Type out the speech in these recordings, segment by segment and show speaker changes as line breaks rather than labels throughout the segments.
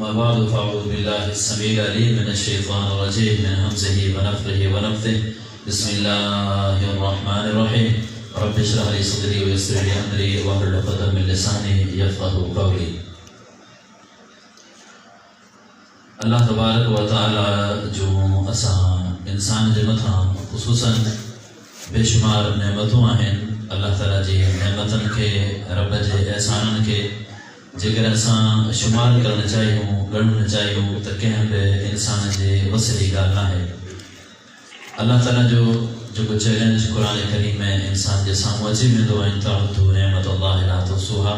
अम्मा बाद फ़अऊज़ु बिल्लाहि अस्समीइल अलीम मिनश शैतानिर रजीम मिन हम्ज़िहि व नफ़्ख़िहि व नफ़्थिहि बिस्मिल्लाहिर रहमानिर रहीम रब्बि इश्रह ली सदरी व यस्सिर ली अमरी वहलुल उक़दतम मिन लिसानी यफ़क़हू क़ौली। अल्लाह तबारक व तआला जो असां इंसान जे मथां ख़ुसूसन बेशुमार नेमतूं आहिनि, अल्लाह ताला जी नेमतनि खे, रब जे एहसाननि खे जेकर असां शुमार करणु चाहियूं, ॻणणु चाहियूं त कंहिं बि इंसान जे वस जी ॻाल्हि नाहे। अल्लाह ताला जो जेको चैलेंज क़ुरान करीम में इंसान जे साम्हूं अची वेंदो आहे, इन तअद्दू निअमतल्लाहि ला तुहसूहा।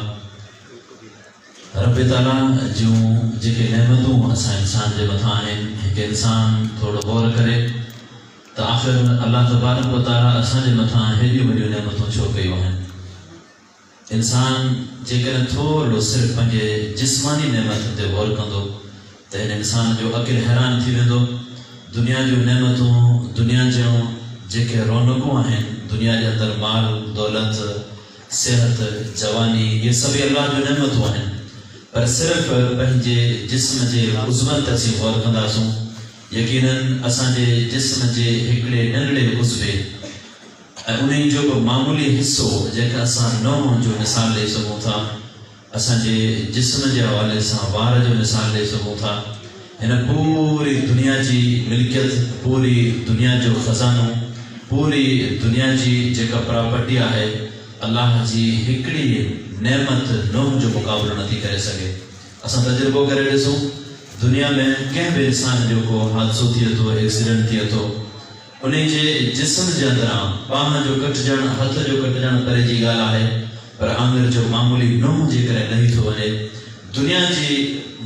रब ताला जूं जेके नेमतूं असां इंसान जे मथां आहिनि, हिकु इंसान थोरो गौर करे त आख़िर अल्लाह तबारक व तआला असांजे मथां हेॾियूं वॾियूं नेमतूं छो कयूं आहिनि। इंसान जेकर थोरो सिर्फ़ु पंहिंजे जिस्मानी नेमतुनि ते गौर कंदो त हिन इंसान जो अक़िल हैरान थी वेंदो। दुनिया जूं नेमतूं, दुनिया जूं जेके रौनकूं आहिनि, दुनिया जे अंदरि माल दौलत, सेहत, जवानी, ये सभु अल्लाह जूं नेमतूं आहिनि। पर सिर्फ़ु पंहिंजे जिस्म जे उज़वनि ते असीं गौर कंदासूं, यकीनन असांजे जिस्म जे हिकिड़े नंढड़े उज़वे ऐं उन जो मामूली हिस्सो जेका असां नौं जो मिसाल ॾेई सघूं था, असांजे जिस्म जे हवाले सां वार जो मिसाल ॾेई सघूं था। हिन पूरी दुनिया जी मिल्कियत, पूरी दुनिया जो ख़ज़ानो, पूरी दुनिया जी जेका प्रॉपर्टी आहे, अल्लाह जी हिकिड़ी नेमत नौं जो मुक़ाबिलो नथी करे सघे। असां तजुर्बो करे ॾिसूं, दुनिया में कंहिं बि इंसान जो को हादसो थिए थो, एक्सीडेंट थिए थो, उन जे जिस्म जे अंदरां बांह जो कटजणु, हथ जो कटजणु परे जी ॻाल्हि आहे, पर आंगुर जो मामूली नौं जेकॾहिं लही थो वञे, दुनिया जी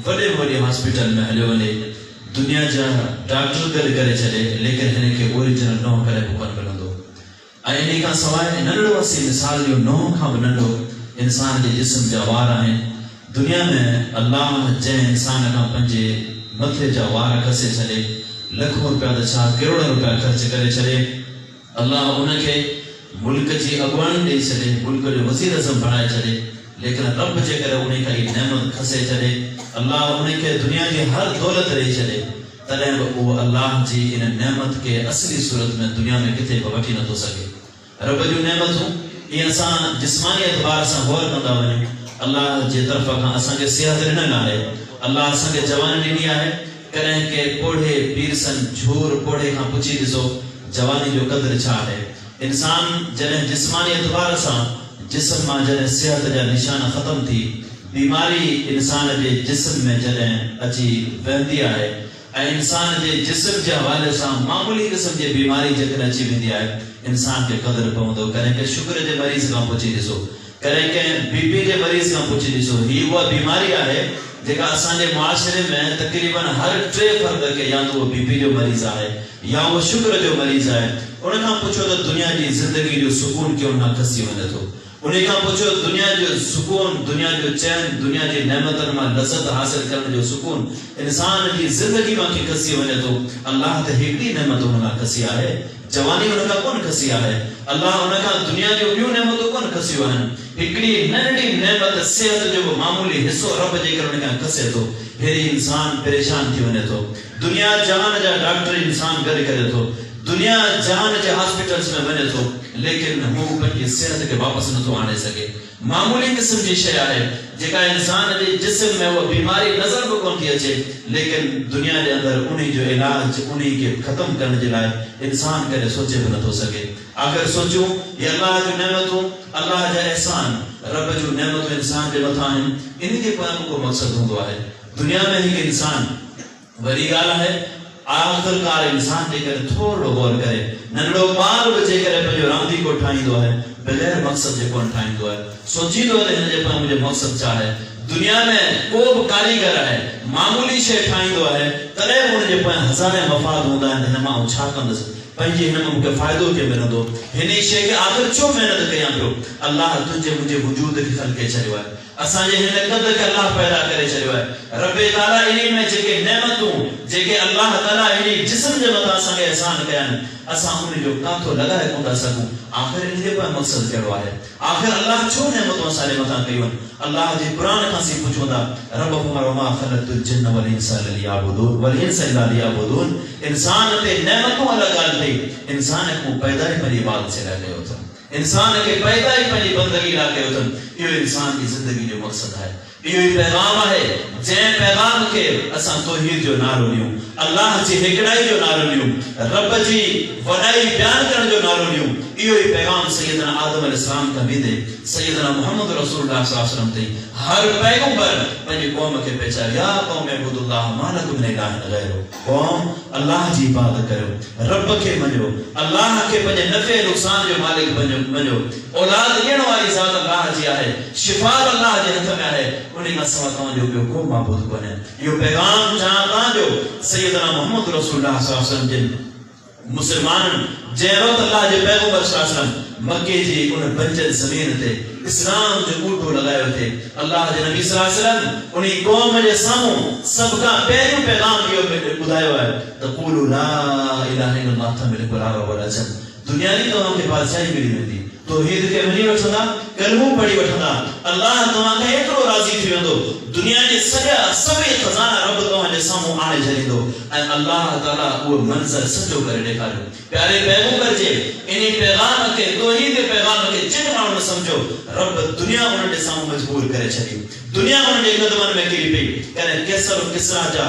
वॾे में वॾे हॉस्पिटल में हलियो वञे, दुनिया जा डॉक्टर गॾु करे छॾे, लेकिन हिन खे ओरिजिनल नौं कॾहिं बि कोन मिलंदो। ऐं इन खां सवाइ नंढड़ो असीं मिसाल जो नौं खां बि नंढो इंसान जे जिस्म जा वार आहिनि। दुनिया में अल्लाह जंहिं इंसान खां पंहिंजे मथे जा वार कसे छॾे, लखों रुपया त छा करोड़ रुपया ख़र्च करे छॾे, अल्लाह उनखे मुल्क जी अॻुवाणी ॾेई छॾे, मुल्क जो वज़ीर आज़म बणाए छॾे, लेकिन रब जेकर उन खां इहा नेमत खसे छॾे, अल्लाह उनखे दुनिया जी हर दौलत ॾेई छॾे, तॾहिं बि उहो अल्लाह जी इन नेमत खे असली सूरत में दुनिया में किथे बि वठी नथो सघे। रब जूं नेमतूं इहे असां जिस्मानी एतबार सां गौर कंदा वञूं, अल्लाह जे तरफ़ खां असांखे सिहत ॾिनल आहे, अल्लाह असांखे जवानी ॾिनी आहे। कॾहिं के पोढ़े पीर सन झूर पोढ़े खां पुछी ॾिसो जवानी जो क़दुरु छा आहे। इंसान जॾहिं जिस्मानी एतबार सां जिस्म मां जॾहिं सिहत जा निशान ख़तम थी, बीमारी इंसान जे जिस्म में जॾहिं अची वेंदी आहे ऐं इंसान जे जिस्म जे हवाले सां मामूली क़िस्म जी बीमारी जेकॾहिं अची वेंदी आहे, इंसान खे क़दुरु पवंदो। कॾहिं के शुगर जे मरीज़ खां पुछी ॾिसो, कॾहिं कंहिं बीपी जे मरीज़ खां पुछी ॾिसो, ही उहा बीमारी आहे जेका असांजे मुआशरे में तक़रीबन हर 3 फ़र्द खे या तो बीपी जो मरीज़ आहे या वो शुगर जो मरीज़ आहे। उन खां पुछो त दुनिया जी ज़िंदगी जो सुकून क्यों न खसी वञे थो, उन खां पुछो दुनिया जो सुकून, दुनिया जो चैन, दुनिया जी नेमतनि मां लज़त हासिल करण जो सुकून इंसान जी ज़िंदगी मां खे खसी वञे थो। अल्लाह त हिकिड़ी नेमत उन खां खसी आहे, जवानी उन खां कोन खसी आहे। अल्लाह उन खां दुनिया जो ॿियूं नेमतूं कोन खसियूं आहिनि। हिकिड़ी नंढड़ी नेमत सेहत जो मामूली हिस्सो रब जेकर उन खां खसे थो, हेड़ी इंसान परेशान थी वञे थो। दुनिया जहान जा डॉक्टर इंसान गॾु करे थो, दुनिया जहान जे हॉस्पिटल्स में वञे थो, लेकिन हू पंहिंजी सिहत खे वापसि नथो आणे सघे। मामूली क़िस्म जी शइ आहे जेका इंसान जे जिस्म में उहा बीमारी नज़र बि कोन थी अचे, लेकिन दुनिया जे अंदरि उन जो इलाज, उन खे ख़तम करण जे लाइ इंसान कॾहिं सोचे बि नथो सघे। आख़िर सोचूं, ये अल्लाह जूं नेमतूं, अल्लाह जा एहसान, रब जूं नेमतूं इंसान जे मथां आहिनि। इन जे पोयां को मक़सदु हूंदो आहे। दुनिया में हिकु इंसान, वॾी ॻाल्हि आहे, आख़िरकार इंसान जेकर थोरो गौर करे, नंढड़ो ॿार बि जेकर पंहिंजो रांदीको ठाहींदो आहे, बग़ैर मक़सद जे कोन ठाहींदो आहे, सोचींदो आहे त हिन जे पोयां मुंहिंजो मक़सद छा आहे। दुनिया में को बि कारीगर आहे, मामूली शइ ठाहींदो आहे, तॾहिं बि हुन जे पोयां हज़ारे मफ़ाद हूंदा आहिनि। हिन मां आउं छा कंदुसि, पंहिंजे हिन में मूंखे फ़ाइदो कीअं मिलंदो, हिन शइ खे आख़िर छो महिनत कयां पियो। अल्लाह तुंहिंजे मुंहिंजे वजूद खे ख़लक़े छॾियो आहे, असांजे हिन क़द खे अल्लाह पैदा करे छॾियो आहे। रब ताला इन में जेके नेमतूं, जेके अल्लाह ताला इन जिस्म जे मथां असांखे एहसान कया आहिनि, असां उन जो काथो लगाए कोन था सघूं। आखिर इनजे पर मक़सद कहिड़ो आहे? आखिर अल्लाह छो नेमतूं असांजे मथां कयूं आहिनि? अल्लाह जे क़ुरान खां सी पुछूं था, रब फरमायो मा ख़लक़तुल जिन्न वल इंसा इल्ला लियअबुदून। इंसान ते नेमतूं अलॻि ॻाल्हि थी। इंसान को पैदा ही पंहिंजी इबादत से लाइ कयो अथनि। इंसान के पैदा ही पंहिंजी बंदगी लाइ कयो अथनि। इहो इंसान जी ज़िंदगी जो मक़सद आहे। इहो ई पैगाम आहे जंहिं पैगाम के असां तौहीद जो नारो ॾियूं, अल्लाह जी हिकड़ाई जो नारो ॾियूं, रब जी वॾाई बयान करण जो नारो ॾियूं। इहो ई पैगाम सैयदना आदम अलैहिस्सलाम खां बि सैयदना मुहम्मद रसूलुल्लाह सल्लल्लाहु अलैहि वसल्लम ते हर पैगंबर पंहिंजी क़ौम खे पहचान, या क़ौम इब्दुल्लाह मा लकुम मिन इलाहिन गैरु। क़ौम अल्लाह जी इबादत करियो, रब खे मञो, अल्लाह खे पंहिंजे नफ़े नुक़सान जो मालिक मञो। औलाद ॾियण वारी ज़ात अल्लाह जी आहे, शिफ़ा अल्लाह जे हथ में आहे। उन खां सवाइ तव्हांजो ॿियो को माबूद कोन्हे। इहो पैगाम चाहे तव्हांजो सैयदना मुहम्मद रसूलुल्लाह सल्लल्लाहु अलैहि वसल्लम जे मुसलमाननि जंहिं वक़्तु अल्लाह जे पैगंबर सल्लल्लाहु अलैहि वसल्लम मके जी उन बंजर ज़मीन ते इस्लाम जो ॿूटो लगायो थे, अल्लाह जे नबी सल्लल्लाहु अलैहि वसल्लम उन क़ौम जे साम्हूं सभ खां पहिरियों पैगाम इहो ॿुधायो आहे त क़ूलू ला इलाहा इल्लल्लाह तमिलकुल अरब वल अजम। दुनिया जी तव्हांखे बादशाही मिली वेंदी, तौहीद के मनी वठंदा, कलमो पढ़ी वठंदा, अल्लाह तव्हांखे एतिरो राज़ी थी वेंदो, दुनिया जे सभई खज़ाना रब तव्हांजे साम्हूं आणे छॾींदो ऐं अल्लाह ताला उहो मंज़र सचो करे ॾेखारियो। प्यारे पैगंबर जे इन पैगाम खे, तौहीद जे पैगाम खे जिन माण्हू न सम्झो, रब दुनिया उन्हनि जे साम्हूं मजबूर करे छॾी। दुनिया उन्हनि जे क़दमनि में किरी पई। कॾहिं कैसर किसरा जा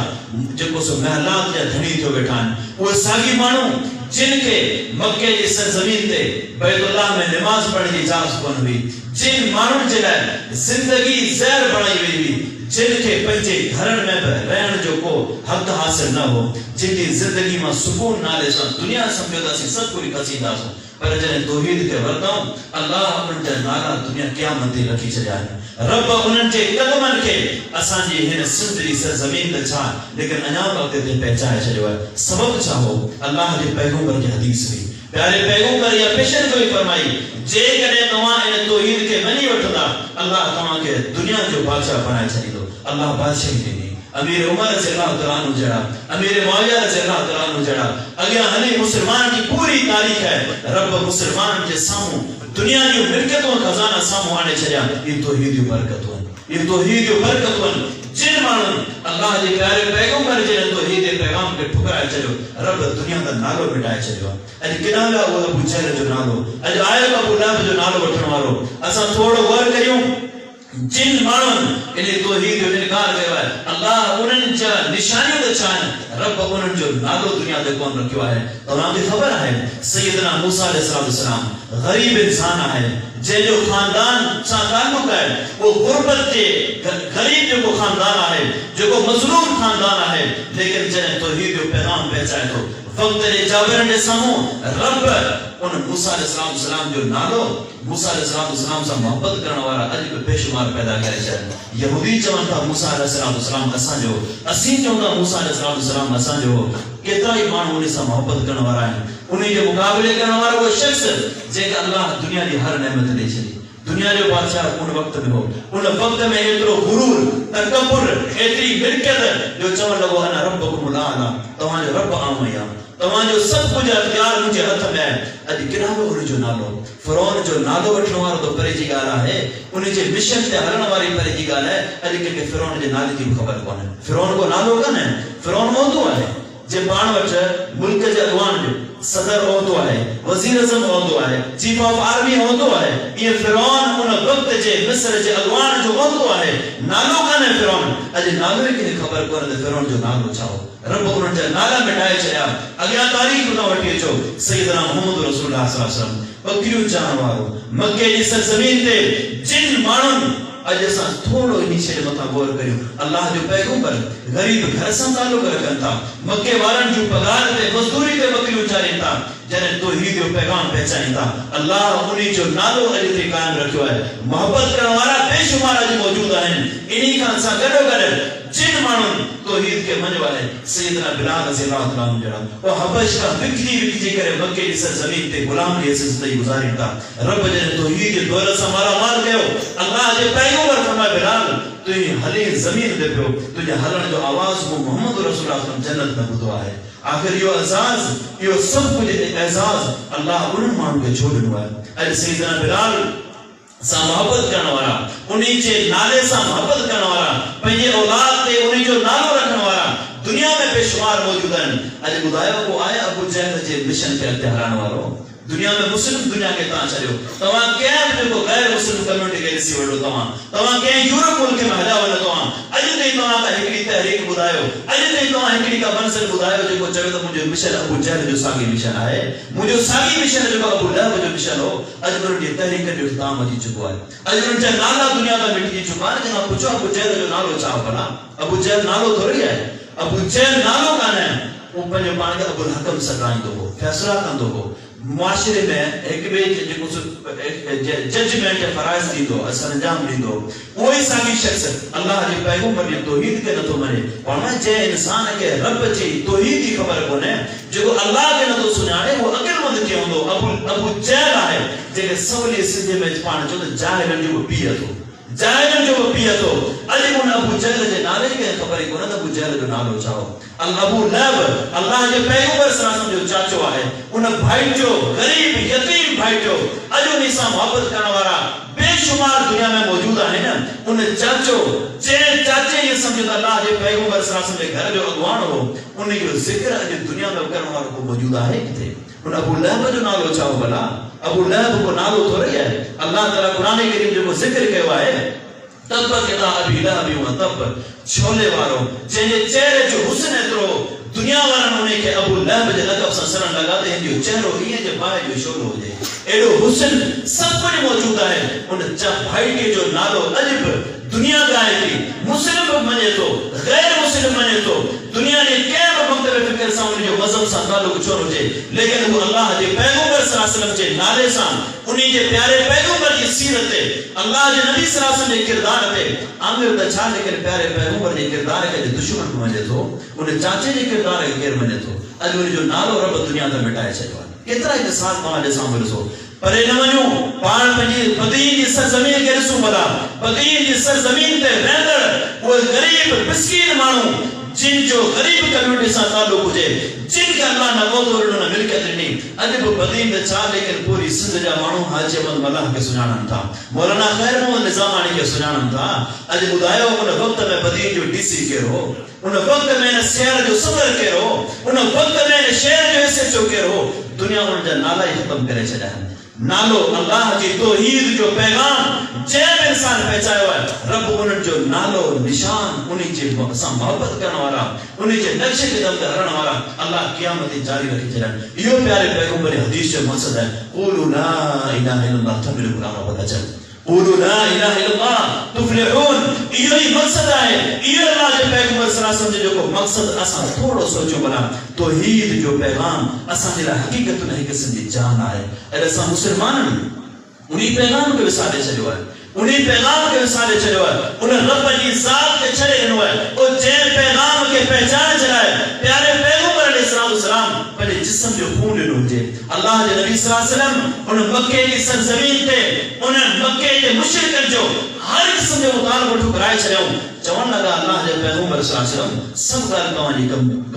जेको सो महलात जा धणी थियो वेठा आहिनि, उहे साॻी माण्हू जिन के मक्के जी सरजमीन ते बैतुल्लाह में नमाज पढ़ने की इजाजत कोन हुई, जिन माण्हुनि जे लाइ जिंदगी ज़हर बणाई वई हुई, जिन के पंहिंजे घरनि में बि रहण जो को हक़ हासिल न हो, जिनकी जिंदगी में सुकून नाले सां दुनिया सम्झो त असीं सभु पूरी खसींदासीं, पर जॾहिं तौहीद खे वरितऊं अल्लाह उन्हनि जा नाला दुनिया क़यामत ते रखी छॾिया आहिनि। रब उन्हनि जे क़दमनि खे असांजी हिन सिंध जी सरज़मीन ते छा लेकिन अञा वक़्त ते पहुचाए छॾियो आहे। सबबु छा हो? अल्लाह जे पैगंबर जी हदीस हुई। प्यारे पैगंबर या पेशन को ही फरमाई, जेकॾहिं तव्हां इन तौहीद खे मञी वठंदा, अल्लाह तव्हांखे दुनिया जो बादशाह बणाए छॾींदो। अल्लाह बादशाही ॾिनी। अमीर उमर रज़ियल्लाहु तआला अन्हु जहिड़ा, अमीर मुआविया रज़ियल्लाहु तआला अन्हु जहिड़ा अॻियां हली मुसलमान जी पूरी तारीख़ है, रब मुसलमान जे साम्हूं दुनिया जी मिल्कियतूं खज़ाना साम्हूं आणे छॾिया। ये तौहीद जी बरकतूं आहिनि, ये तौहीद जी बरकतूं आहिनि। जिन माण्हुनि अल्लाह जे प्यारे पैगंबर जे तौहीद जे पैगाम खे ठुकराए छॾियो, रब दुनिया का नालो मिटाए छॾियो आहे। अॼु केॾा विया उहो अबू जहल जो नालो, अॼु आयो अबू लहब जो नालो वठण वारो। असां थोरो गौर करियूं, जिन माण्हुनि इन तौहीद जो इनकार कयो आहे, अल्लाह उन्हनि जा निशानियूं त छा आहिनि, रब उन्हनि जो नालो दुनिया ते कोन रखियो आहे। तव्हांखे ख़बर आहे सैयदना मूसा अलैहिस्सलाम ग़रीब इंसान आहे, जंहिंजो ख़ानदान सां ताल्लुक़ आहे वो गुरबत जे ग़रीब जेको ख़ानदान आहे, जेको मज़लूम ख़ानदान आहे, लेकिन जॾहिं तौहीद जो पैगाम पहुचाए थो, वक़्त जे जाबिरनि जे साम्हूं रब उन मूसा अलैहिस्सलाम जो नालो, मूसा अलैहिस्सलाम सां मोहब्बत करण वारा अॼु बि बेशुमार पैदा करे छॾनि। यहूदी चवनि था मूसा अलैहिस्सलाम असांजो, असीं चऊं था मूसा अलैहिस्सलाम असांजो। केतिरा ई माण्हू उन सां मोहब्बत करण वारा आहिनि, उन जे मुक़ाबले करण वारो उहो शख़्स जंहिंखे अल्लाह दुनिया जी हर नेमत ॾेई छॾी। दुनिया जो बादशाह उन वक़्त में हो, उन वक़्त में एतिरो गुरूर, तकब्बुर, एतिरी मिल्कियत जो चवण लॻो अना रब्बुकुमुल आला, तव्हांजो रब आऊं आहियां, तव्हांजो सभु कुझु अख़्तियार मुंहिंजे हथ में आहे। अॼु केॾा बि उन जो नालो, फ़िरौन जो नालो वठण वारो त परे जी ॻाल्हि आहे, उन जे मिशन ते हलण वारी परे जी ॻाल्हि आहे। अॼु कंहिंखे फ़िरौन जे नाले जी बि ख़बर कोन्हे। फ़िरौन को नालो कोन्हे, फ़िरौन मौजूदु आहे जे पाण वटि मुल्क जे अॻवान जो सदर ओहदो आहे, वज़ीर आज़म ओहदो आहे, चीफ ऑफ आर्मी ओहदो आहे। ये फ़िरौन उन वक़्त जे मिस्र जे अॻवान जो ओहदो आहे, नालो कान्हे फ़िरौन। अॼु नालो ई कंहिंखे ख़बर कोन्हे त फ़िरौन जो नालो छा हो। रब उन्हनि जा नाला मिटाए छॾिया। अॻियां तारीख़ न वठी अचो, सैयदना मुहम्मद रसूलुल्लाह सल्लल्लाहु अलैहि वसल्लम बकरियूं चाहण वारो, मके जी सरज़मीन ते जिन माण्हुनि, अॼु असां थोरो इन शइ मथां गौर करियूं, अल्लाह जो पैगंबर ग़रीब घर सां ताल्लुक़ रखनि था, मके वारनि जूं पगार ते मज़दूरी ते बकरियूं चारीनि था, जॾहिं तौहीद जो पैगाम पहुचाइनि था, अल्लाह उन जो नालो अॼु ते क़ाइम रखियो आहे। मोहब्बत करण वारा बेशुमार अॼु मौजूदु आहिनि। इन्ही खां सां गॾोगॾु जिन माण्हुनि तौहीद के मने वाले सैयदना बिलाल रज़ी अल्लाह तआला अन्हु जरा वो हबश का विकजी करे मक्के की सरजमीन ते गुलाम की जिंदगी गुजारी था। रब ने तौहीद के दौलत से माला माल कयो। अल्लाह जे पैगंबर फरमाए बिलाल तुझे हले जमीन दे पियो तुझे हलण जो आवाज वो मोहम्मद रसूलुल्लाह सल्लल्लाहु अलैहि वसल्लम जन्नत में बुधो है। आखिर यो एजाज यो सब कुछ एजाज अल्लाह उन माण्हू के छोड़नो है। अरे सैयदना बिलाल सा मोहब्बत करने वाला उन्हीं जे नाले सा मोहब्बत करने वाला पंहिंजे औलाद ते उन्हीं जो नालो रखने वाला दुनिया में बेशुमार मौजूद हैं। अॼु ॿुधायो को आहे अबू जहल जे मिशन खे अॻिते हलाइण वारो दुनिया में मुस्लिम दुनिया के ता चलियो तवा कंहिं बि जेको गैर मुस्लिम कम्युनिटी खे ॾिसी वठो तवा कंहिं यूरोप मुल्क में हलिया वञो तव्हां अॼु ताईं तव्हां का हिकिड़ी तहरीक ॿुधायो अॼु ताईं तव्हां हिकिड़ी का मंज़िल ॿुधायो जेको चवे त मुंहिंजो मिशन अबू जहल जो साॻी मिशन आहे मुंहिंजो साॻी मिशन जेको अबू लहब जो मिशन हो अॼु उन्हनि जी तहरीक जो इख़्तिताम अची चुको आहे। अॼु उन्हनि जा नाला दुनिया में मिटिजी चुका आहिनि। जंहिं पुछो अबू जहल जो नालो छा भला अबू जहल नालो थोड़ी आहे अबू जहल नालो कान आहे वो पंहिंजो पाण खे अबुल हकम सॾाईंदो हो फैसला कंदो हो मुआशरे में एक बे जेको जजमेंट फराइज दीदो असर अंजाम दीदो कोई सागी शख्स अल्लाह जे पैगंबर ने तौहीद के नथो मने पर जे इंसान के रब जी तौहीद की खबर कोने जो अल्लाह के नथो सुनाने वो अकलमंद के होंदो अबू जहल है जे सवली सिंधे में पाण जो जाहिलन जो पीए तो जाहिलन जो पीए तो अॼु उन अबू जहल जे नाले के खबर कोने त अबू जहल जो नालो छा हो अबू लहब अल्लाह जे पैगंबर सल्लल्लाहु अलैहि वसल्लम जो चाचो है उन भाई जो गरीब यतीम भाई जो अॼु उन सां मोहब्बत करण वाला बेशुमार दुनिया में मौजूद है ना उन चाचो जे चाचे ये समझो अल्लाह जे पैगंबर सल्लल्लाहु अलैहि वसल्लम के घर जो अगवान हो उन जो जिक्र अॼु दुनिया में करण वालो को मौजूद है किथे उन अबू लहब जो नालो छा हो भला अबू लहब को नालो थोड़ी है अल्लाह ताला कुरान करीम जो जिक्र कयो है तब केदा अबी लहब व तब छोले वारो जे चेहरे जो हुस्न एतरो दुनिया वारन उन्हें के अबू लहब जे लक़ब से सरण लगाते हैं जो चेहरो ये जे बाय जो शोलो हो जाए एडो हुस्न सब कुछ मौजूद है उन भाई के जो नालो अजब दुनिया गाए थी मुस्लिम मने तो गैर मुस्लिम मने तो दुनिया ने के मकतब फिक्र सा उन जो मजहब सा ताल्लुक छोड़ हो जाए लेकिन वो अल्लाह जे पैगंबर सल्लल्लाहु अलैहि वसल्लम जे नाले सा उन्हीं जे प्यारे पैगंबर की सीरत है अल्लाह जे नबी सल्लल्लाहु अलैहि वसल्लम के किरदार पे आमिर द छा लेकिन प्यारे पैगंबर जे किरदार के दुश्मन मने तो उन चाचे जे किरदार के गैर मने तो अज उन जो नालो रब दुनिया में मिटाए छयो केतरा इंसान तव्हां जे सामने ॾिसो परे न वञो पाण पंहिंजी बदीन जी सरजमीन के ॾिसूं भला बदीन जी सरजमीन ते रहंदड़ वो गरीब मिस्कीन माण्हू जिन जो गरीब कम्युनिटी से ताल्लुक हुए जिनके अल्लाह न मौत और न मिलकत ॾिनी अॼु बि बदीन में छा लेकिन पूरी सिंध जा माण्हू हाजी अहमद मल्लाह के सुञाणनि था मौलाना खैर मोहम्मद निज़ामानी के सुञाणनि था अॼु ॿुधायो उन वक़्त में बदीन जो डीसी कहिड़ो उन वक़्त में न शहर जो सदर कहिड़ो उन वक़्त में न शहर जो एसएचओ कहिड़ो दुनिया उन जा नाला ही खत्म करे छॾिया आहिनि नालो अल्लाह की तौहीद जो पैगाम जे इंसान पहचायो है रब उन जो नालो निशान उन्हीं जे सां मोहब्बत करने वाला उन्हीं जे नक्शे कदम ते हलण वाला अल्लाह क़यामत जारी रखी छॾनि इहो प्यारे पैगंबर हदीस जो मक़सद है क़ूलू ला इलाहा इल्लल्लाह तमिल कुरान पता चल क़ूलू ला इलाहा इल्लल्लाह तुफ्लिहून इहो ही मक़सद है इहो अल्लाह जे पैगंबर सल्लल्लाहु अलैहि वसल्लम जो मक़सद असां थोड़ो सोचो भला तौहीद जो पैगाम असां जे लाइ हकीकत में हिकु किस्म जी जान आहे ऐं असां मुसलमाननि उन्हीं पैगाम के विसारे छॾियो आहे उन्हीं पैगाम के विसारे छॾियो आहे उन रब जी ज़ात खे छॾे ॾिनो आहे ओ जंहिं पैगाम के पहचान जे लाइ प्यारे पैगंबर अलैहिस्सलाम पंहिंजे जिस्म जो खून ॾिनो हुजे अल्लाह जे नबी सल्लल्लाहु अलैहि वसल्लम उन मक्के जी सरज़मीन ते उन मक्के जे मुशरिकनि जो हर किस्म जो मुतालबो ठुकराए छॾियऊं चवण लगा अल्लाह जे पैगंबर सल्लल्लाहु अलैहि वसल्लम सब ॻाल्हि तव्हांजी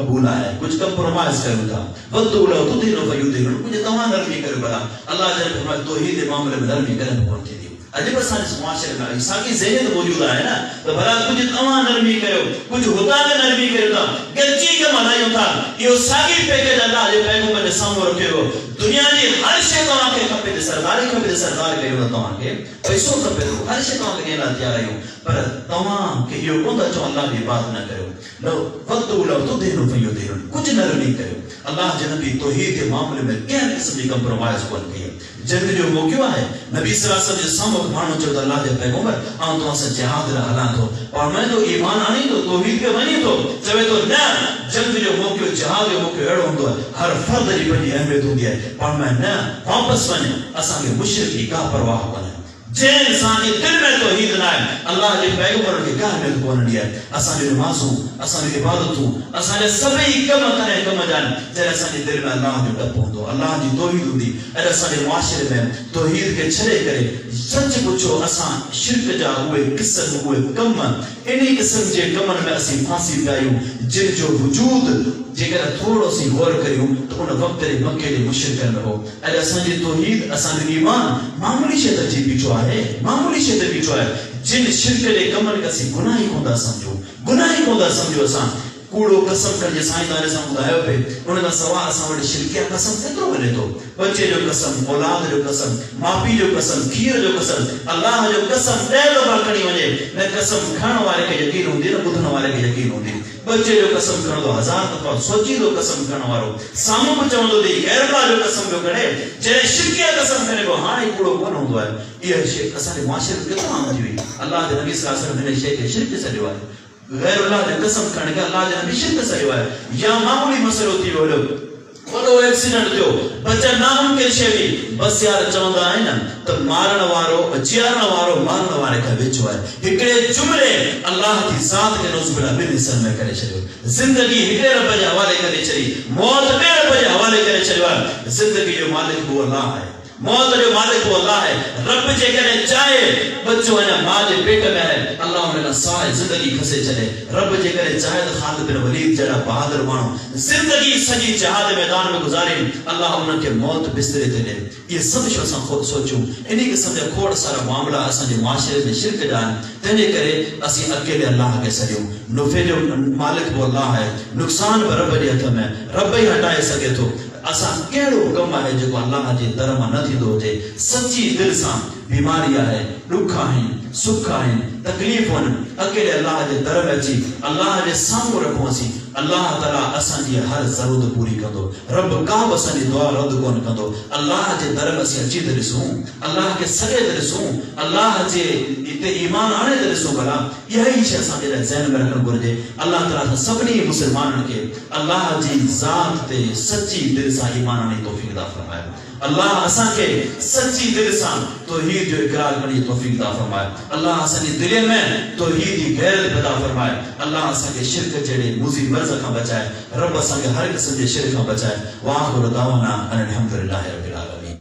क़बूल आहे कुछ कंप्रोमाइज़ कयूं था वक़्तु लौ तुदीनु फयुदीनु कुछ तव्हां नरमी कयो भला अल्लाह जे फरमाए तौहीद जे मामले में नरमी करण कोन थींदी अॼु बि असांजे मुआशरे में साॻी ज़हनियत मौजूद आहे न त भला कुछ तव्हां नरमी कयो कुछ हुता में नरमी कयो था गॾिजी के मल्हायूं था इहो साॻी पैकेज अल्लाह जे पैगंबर जे साम्हूं रखियो दुनिया जी हर शइ तव्हांखे खपे त सरदारी खपे त सरदार कयो न तव्हांखे पैसो खपे त हर शइ तव्हांखे ॾियण लाइ तयार आहियूं पर तव्हांखे इहो कोन था चओ अल्लाह जी बात न कयो लो वक़्तु लौ तुदीनु फयुदीनु कुछ नरमी कयो अल्लाह जे नबी तौहीद के मामले में कंहिं क़िस्म जी कंप्रोमाइज़ कोन कई जंग जो मौक़ो है नबी सल्लल्लाहु अलैहि वसल्लम जे साम्हूं माण्हू चयो त अल्लाह जे पैगंबर आउं तव्हां सां जिहाद लाइ हलां थो और मैं तो ईमान आणी थो तौहीद खे मञी थो चवे थो न जंग जो मौक़ो जिहाद जो मौक़ो अहिड़ो हूंदो आहे हर फर्द जी पंहिंजी अहमियत हूंदी आहे पर मैं न वापसि वञ असांखे मुशरिक जी का परवाह कोन्हे जे इंसान के दिल में तौहीद ना है अल्लाह के पैगंबर के कहा में कोन दिया असा जो नमाजू असा जो इबादतू असा जे सभी कम करे कम जान जे असा के दिल में अल्लाह जो डप होंदो अल्लाह जी तौहीद हुंदी अरे असा के मुआशरे में तौहीद के छड़े करे सच पुछो असा शिरक जा हुए किस्म हुए कम इन्हीं किस्म जे कमन में असी फांसी पायूं जिन जो वजूद जेकर थोड़ो सी गौर करियो तो उन वक्त रे मक्के दे मुशरिकन रहो अरे असा जी तौहीद असा जो ईमान मामूली शे त जी बीठो है मामूली शे त बीठो है जिन शिरक दे कमन कसी गुनाही कोंदा समझो असा कूड़ो कसम कर जे साईं दाने सां बुधायो पे उन का सवा असा वडे शिरकिया कसम केतरो बने तो बच्चे जो कसम औलाद जो कसम मापी जो कसम खीर जो कसम अल्लाह जो कसम दे दो बाकणी वने न कसम खाण वाले के यकीन होंदी न बुधन वाले के यकीन होंदी बच्चे जो कसम खण दो हजार दफा सोची दो कसम खण वारो सामो को चवंदो दे गैर अल्लाह जो कसम जो करे जे शिरकिया कसम करे को हाणे कूड़ो कोन होंदो है ये शे असा के मुआशरे केतरो आम थी अल्लाह दे नबी सल्लल्लाहु अलैहि वसल्लम ने शे के शिरक से दिवा गैर अल्लाह ने कसम खण के अल्लाह जे नबी शिरक से दिवा या मामूली मसलो थी वडो वडो एक्सीडेंट थियो बच्चा नामुमकिन शे भी बस यार चवंदा है ना तो मारण वारो जियारण वारो मारण वारे का विच है एकड़े जुमले अल्लाह की जात के नौजुबिल्ला बिन इंसान में करे छयो जिंदगी एकड़े रब जे हवाले करे छई मौत बे रब जे हवाले करे छयो जिंदगी जो मालिक वो अल्लाह है मौत जो मालिक वो अल्लाह है रब जे करे चाहे बच्चो है मां जे पेट में है अल्लाह उनका सारे जिंदगी खसे चले रब जे करे चाहे तो खालिद बिन वलीद जड़ा बहादुर मानो जिंदगी सजी जहाद मैदान में गुजारे अल्लाह उनके मौत बिस्तरे ते दे ये सब शो सा खुद सोचूं इन्हीं के समझ खोड़ सारा मामला असा जे माशरे में शिरक जान तने करे असी अकेले अल्लाह के सजो नुफे जो मालिक वो अल्लाह है नुकसान रब जे हथ में रब ही हटाए सके तो असा केड़ो कम है जो अल्लाह जे दर में न थींदो जे सच्ची दिल से बीमारियां है दुख है सुख है तकलीफ अकेले अल्लाह जे दर में अची अल्लाह जे सामू रखो असी अल्लाह ताला असा जी हर जरूरत पूरी कंदो रब का असा जी दुआ रद्द कोन कंदो अल्लाह जे दर में असी अची दिसूं अल्लाह के सगे दिसूं अल्लाह जे इते ईमान आने दिसूं भला यही शे असा जे ज़हन में रखण घुर्जे अल्लाह ताला सभनी मुसलमानन के अल्लाह जी जात ते सच्ची दिल से ईमान आने तौफीक अता फरमाए अल्लाह असा के सच्ची दिल से तौहीद जो इकरार करने तौफीक अता फरमाए अल्लाह असा जी दिल में तौहीद की गैरत पैदा फरमाए अल्लाह असा के शिरक जड़े मुजी मर्ज का बचाए रब असा के हर किस्म के शिरक का बचाए वाह दावाना अनिल हम्दुलिल्लाहि रब्बिल आलमीन।